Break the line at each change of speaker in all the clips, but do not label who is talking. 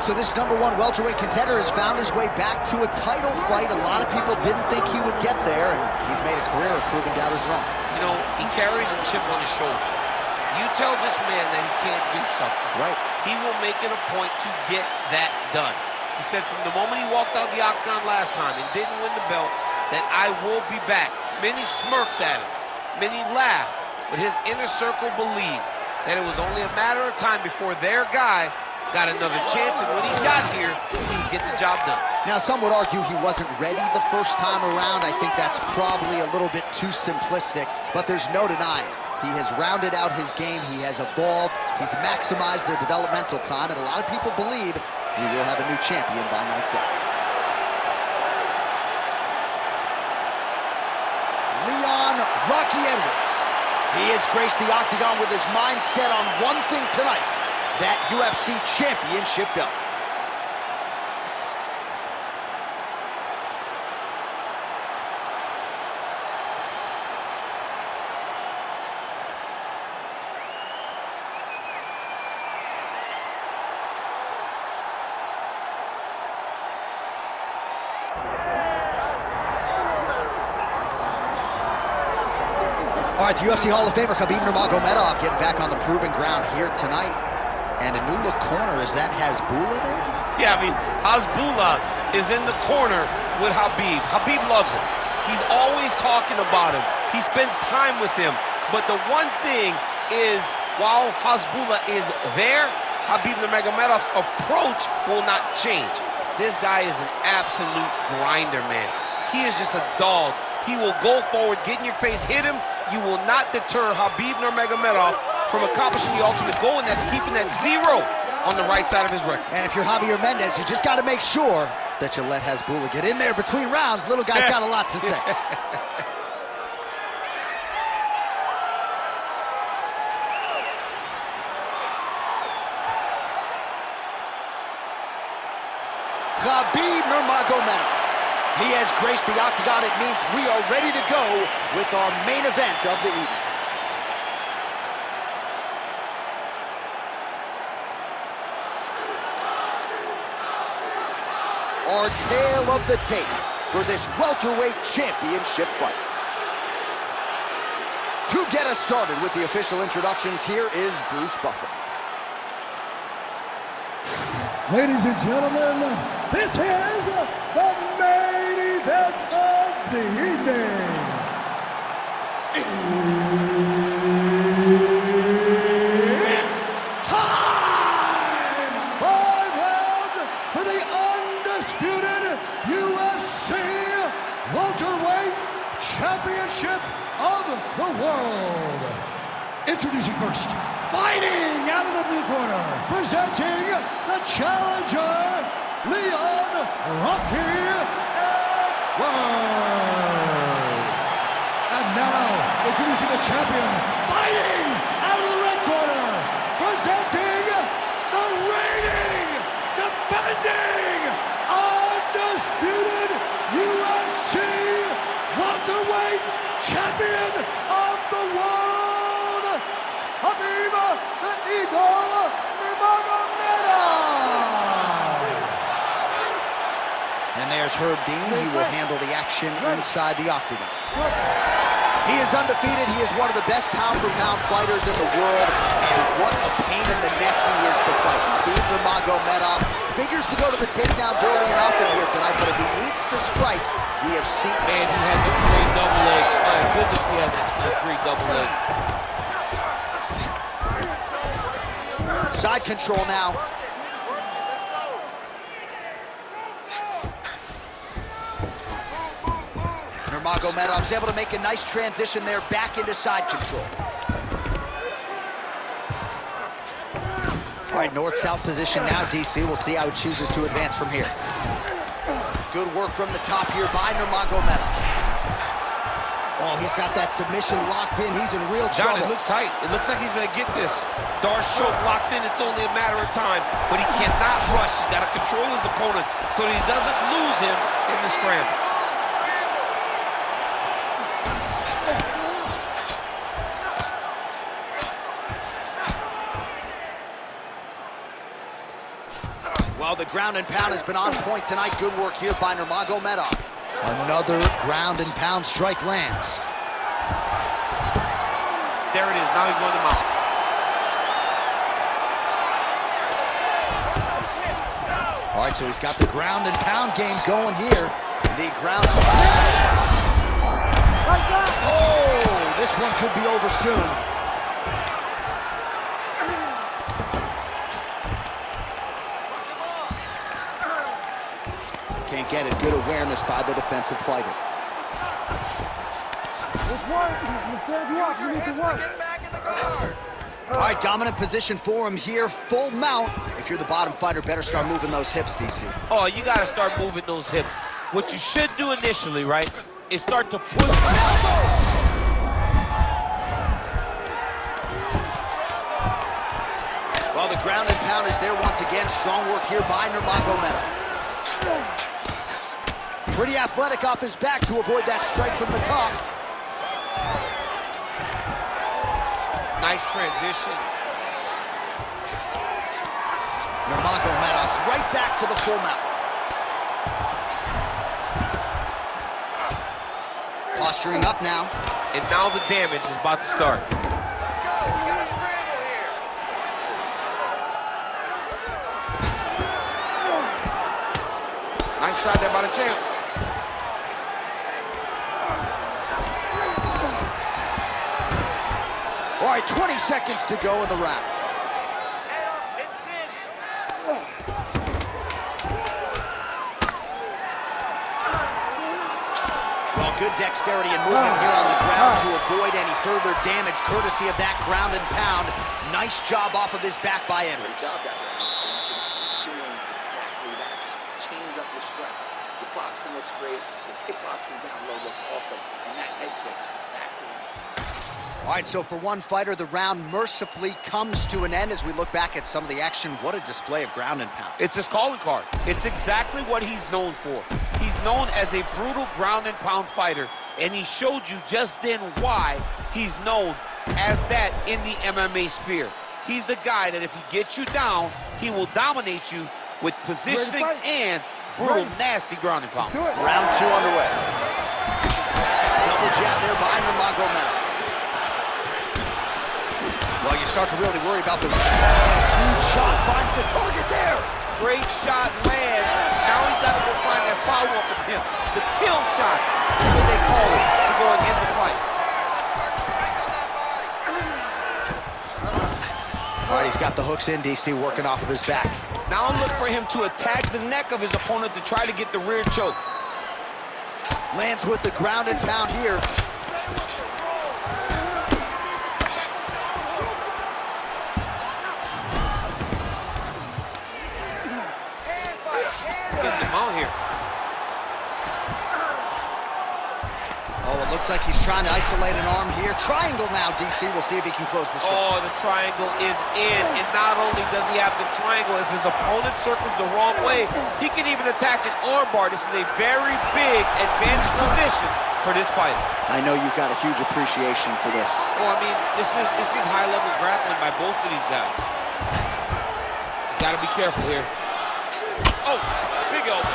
So this #1 welterweight contender has found his way back to a title fight. A lot of people didn't think he would get there, and he's made a career of proving doubters wrong.
You know, he carries a chip on his shoulder. You tell this man that he can't do something.
Right.
He will make it a point to get that done. He said from the moment he walked out the octagon last time and didn't win the belt, that I will be back. Many smirked at him. Many laughed. But his inner circle believed that it was only a matter of time before their guy got another chance, and when he got here, he would get the job done.
Now, some would argue he wasn't ready the first time around. I think that's probably a little bit too simplistic, but there's no denying. He has rounded out his game, he has evolved, he's maximized the developmental time, and a lot of people believe he will have a new champion by night's end. Leon Rocky Edwards. He has graced the octagon with his mind set on one thing tonight, that UFC championship belt. All right, the UFC Hall of Famer Khabib Nurmagomedov getting back on the proven ground here tonight. And a new look corner, is that Hasbulla there?
Yeah, I mean, Hasbulla is in the corner with Khabib. Khabib loves him. He's always talking about him. He spends time with him. But the one thing is, while Hasbulla is there, Khabib Nurmagomedov's approach will not change. This guy is an absolute grinder, man. He is just a dog. He will go forward, get in your face, hit him. You will not deter Khabib Nurmagomedov from accomplishing the ultimate goal, and that's keeping that 0 on the right side of his record.
And if you're Javier Mendez, you just got to make sure that you let Hasbulla get in there between rounds. Little guy's got a lot to say. Khabib Nurmagomedov. He has graced the octagon. It means we are ready to go with our main event of the evening. Our tale of the tape for this welterweight championship fight. To get us started with the official introductions, here is Bruce Buffer.
Ladies and gentlemen, this is the main event of the evening. It's time! 5 rounds for the undisputed UFC welterweight championship of the world. Introducing first, fighting out of the blue corner, presenting the challenger, Leon Rocky Edwards. And now, introducing the champion, fighting out of the red corner, presenting the reigning, defending, undisputed UFC welterweight champion of the world, Khabib the Eagle Nurmagomedov.
And there's Herb Dean. He will handle the action inside the octagon. He is undefeated. He is one of the best pound-for-pound fighters in the world. And what a pain in the neck he is to fight. Khabib Nurmagomedov figures to go to the takedowns early enough in here tonight, but if he needs to strike, we have seen...
Man, he has a great double leg. My goodness, he has a great double leg.
Side control now. Nurmagomedov's able to make a nice transition there back into side control. All right, north-south position now, DC. We'll see how he chooses to advance from here. Good work from the top here by Nurmagomedov. Oh, he's got that submission locked in. He's in real trouble.
John, it looks tight. It looks like he's going to get this. Darce choke locked in. It's only a matter of time, but he cannot rush. He's got to control his opponent so that he doesn't lose him in the scramble.
ground and pound has been on point tonight. Good work here by Nurmagomedov. Another ground and pound strike lands.
There it is. Now he's going to mount.
All right, so he's got the ground and pound game going here. The ground. Oh, this one could be over soon. Can't get it. Good awareness by the defensive fighter. All right, dominant position for him here. Full mount. If you're the bottom fighter, better start moving those hips, DC.
Oh, you got to start moving those hips. What you should do initially, right, is start to push.
Well, the ground and pound is there once again. Strong work here by Nurmagomedov. Pretty athletic off his back to avoid that strike from the top.
Nice transition.
Nurmagomedov's right back to the full mount. Posturing up now.
And now the damage is about to start.
Let's go. We got a scramble here.
Nice shot there by the champ.
All right, 20 seconds to go in the round. Well, good dexterity and movement here on the ground to avoid any further damage, courtesy of that ground and pound. Nice job off of his back by Edwards.
Doing exactly that. Change up your strikes. The boxing looks great. The kickboxing down low looks awesome. And that head kick, that's it.
All right, so for one fighter, the round mercifully comes to an end as we look back at some of the action. What a display of ground and pound.
It's his calling card. It's exactly what he's known for. He's known as a brutal ground and pound fighter, and he showed you just then why he's known as that in the MMA sphere. He's the guy that if he gets you down, he will dominate you with positioning and brutal, nasty ground and pound.
Round two underway. Double jab there by Nurmagomedov. Well, you start to really worry about the huge shot finds the target there.
Great shot lands. Now he's got to go find that follow-up attempt. The kill shot is what they call it to go and end the fight.
All right, he's got the hooks in, DC, working off of his back.
Now look for him to attack the neck of his opponent to try to get the rear choke.
Lands with the ground and pound here.
Getting him out here.
Oh, it looks like he's trying to isolate an arm here. Triangle now, DC. We'll see if he can close the shot.
Oh, the triangle is in. And not only does he have the triangle, if his opponent circles the wrong way, he can even attack an arm bar. This is a very big advantage position for this fighter.
I know you've got a huge appreciation for this.
Oh, I mean, this is high-level grappling by both of these guys. He's got to be careful here. Oh, big elbow.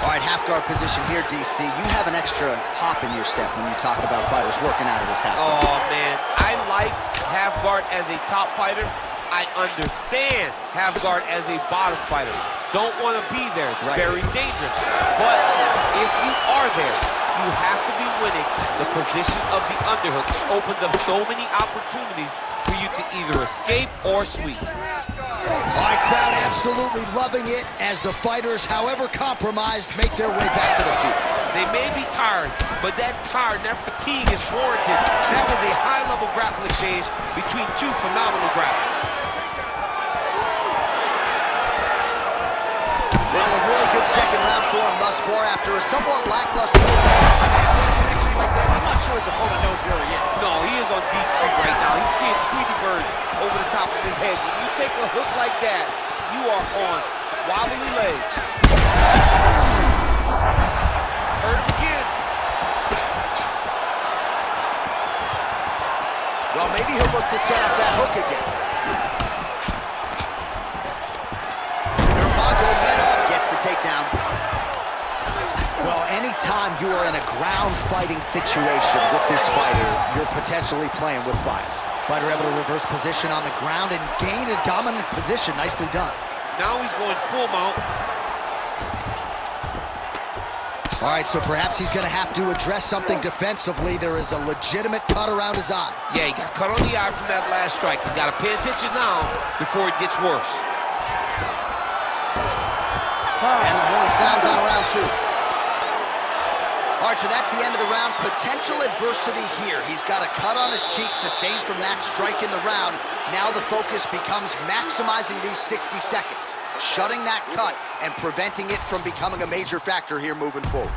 All right, half guard position here, DC. You have an extra hop in your step when you talk about fighters working out of this half guard.
Oh, man. I like half guard as a top fighter. I understand half guard as a bottom fighter. Don't want to be there. It's very dangerous. But if you are there, you have to be winning the position of the underhook. It opens up so many opportunities for you to either escape or sweep.
All right, crowd absolutely loving it as the fighters, however compromised, make their way back to the field.
They may be tired, but that tired, that fatigue is warranted. That was a high-level grappling exchange between two phenomenal grapplers.
Well, a really good second round for him thus far after a somewhat lackluster connection like that. I'm not sure his opponent knows where he is.
No, he is on Beach Street right now. He's seeing Tweety Bird over the top of his head. When you take a hook like that, you are on wobbly legs. Hurt him again.
Well, maybe he'll look to set up that hook again. takedown. Well, anytime you are in a ground fighting situation with this fighter, you're potentially playing with fire. Fighter able to reverse position on the ground and gain a dominant position. Nicely done.
Now he's going full mount.
All right, so perhaps he's going to have to address something defensively. There is a legitimate cut around his eye.
Yeah, he got cut on the eye from that last strike. He's got to pay attention now before it gets worse.
And the horn sounds on round 2. All right, so that's the end of the round. Potential adversity here. He's got a cut on his cheek sustained from that strike in the round. Now the focus becomes maximizing these 60 seconds, shutting that cut and preventing it from becoming a major factor here moving forward.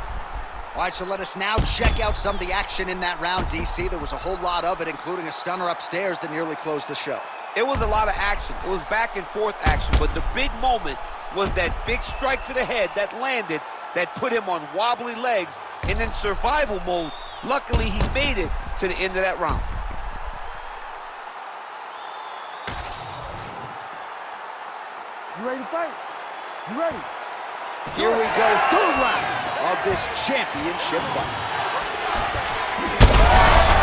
All right, so let us now check out some of the action in that round, DC. There was a whole lot of it, including a stunner upstairs that nearly closed the show.
It was a lot of action. It was back and forth action, but the big moment was that big strike to the head that landed, that put him on wobbly legs and in survival mode. Luckily, he made it to the end of that round.
You ready to fight? You ready?
Here we go, third round of this championship fight.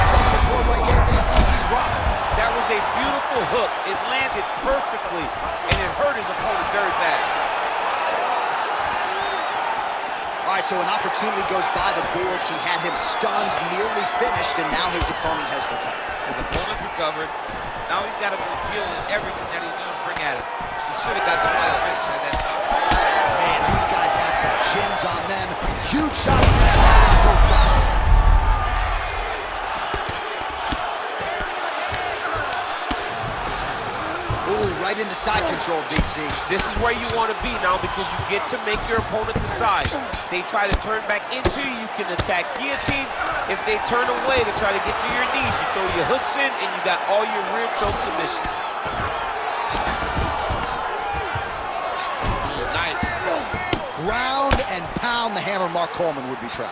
Some support right here, DC, he's rocked.
That was a beautiful hook. It landed perfectly, and it hurt his opponent very bad.
All right, so an opportunity goes by the boards. He had him stunned, nearly finished, and now his opponent has recovered.
His opponent recovered. Now he's got to go healing everything that he's going to bring at him. He should have got the final finish at that time.
Man, these guys have some chins on them. Huge shot on both sides. Ooh, right into side control, DC.
This is where you want to be now because you get to make your opponent decide. They try to turn back into you, you can attack guillotine. If they turn away to try to get to your knees, you throw your hooks in and you got all your rear choke submissions. Nice.
Ground and pound, the hammer. Mark Coleman would be proud.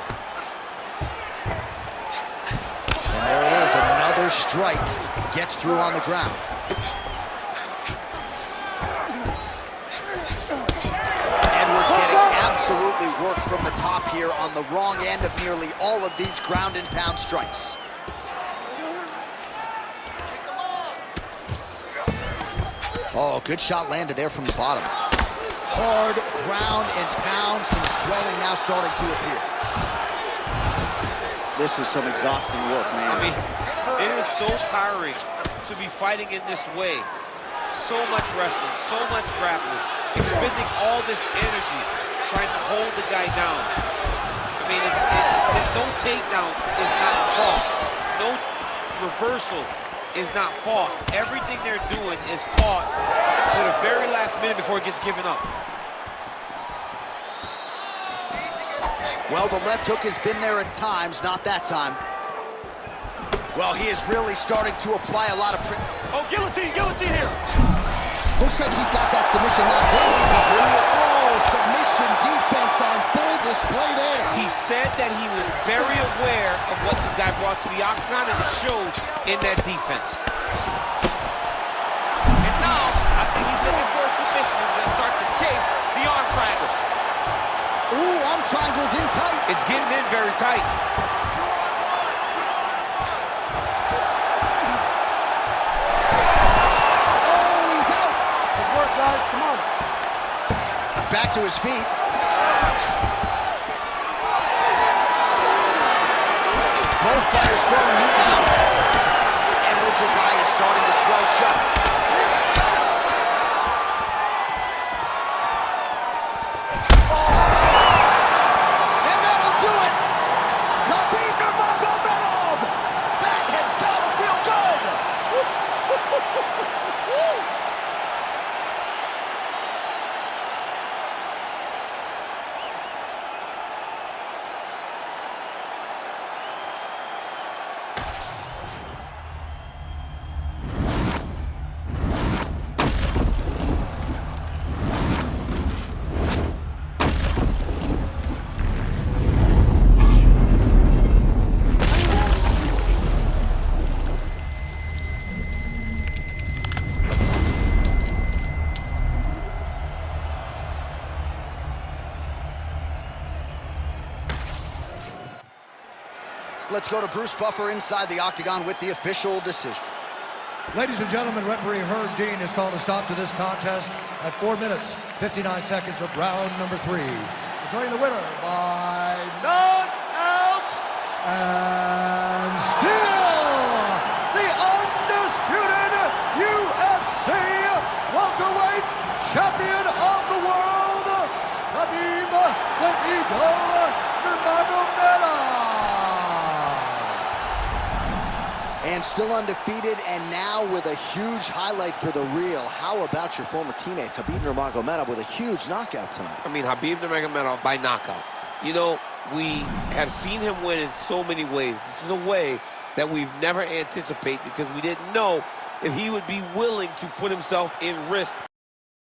And there it is, another strike. Gets through on the ground. Edwards getting absolutely worked from the top here on the wrong end of nearly all of these ground and pound strikes. Oh, good shot landed there from the bottom. Hard ground and pound, some swelling now starting to appear. This is some exhausting work, man.
I mean, it is so tiring to be fighting in this way. So much wrestling, so much grappling, expending all this energy trying to hold the guy down. I mean, no takedown is not fought. No reversal is not fought. Everything they're doing is fought to the very last minute before it gets given up.
Well, the left hook has been there at times, not that time. Well, he is really starting to apply a lot of
Oh, guillotine here.
Looks like he's got that submission locked in. Oh, submission defense on full display there.
He said that he was very aware of what this guy brought to the octagon, and it showed in that defense. And now, I think he's looking for a submission. He's going to start to chase the arm triangle.
Ooh, arm triangle's in tight.
It's getting in very tight.
Back to his feet. Both fighters throwing heat now. Edwards' eye is starting to swell shut. Oh! And that'll do it! Khabib Nurmagomedov! That has got to feel good! Let's go to Bruce Buffer inside the octagon with the official decision.
Ladies and gentlemen, referee Herb Dean has called a stop to this contest at 4 minutes, 59 seconds of round number 3. Declaring the winner by knockout and still the undisputed UFC welterweight champion of the world, Khabib the Eagle Nurmagomedov.
And still undefeated, and now with a huge highlight for the real. How about your former teammate, Khabib Nurmagomedov, with a huge knockout tonight?
I mean, Khabib Nurmagomedov by knockout. You know, we have seen him win in so many ways. This is a way that we've never anticipated because we didn't know if he would be willing to put himself in risk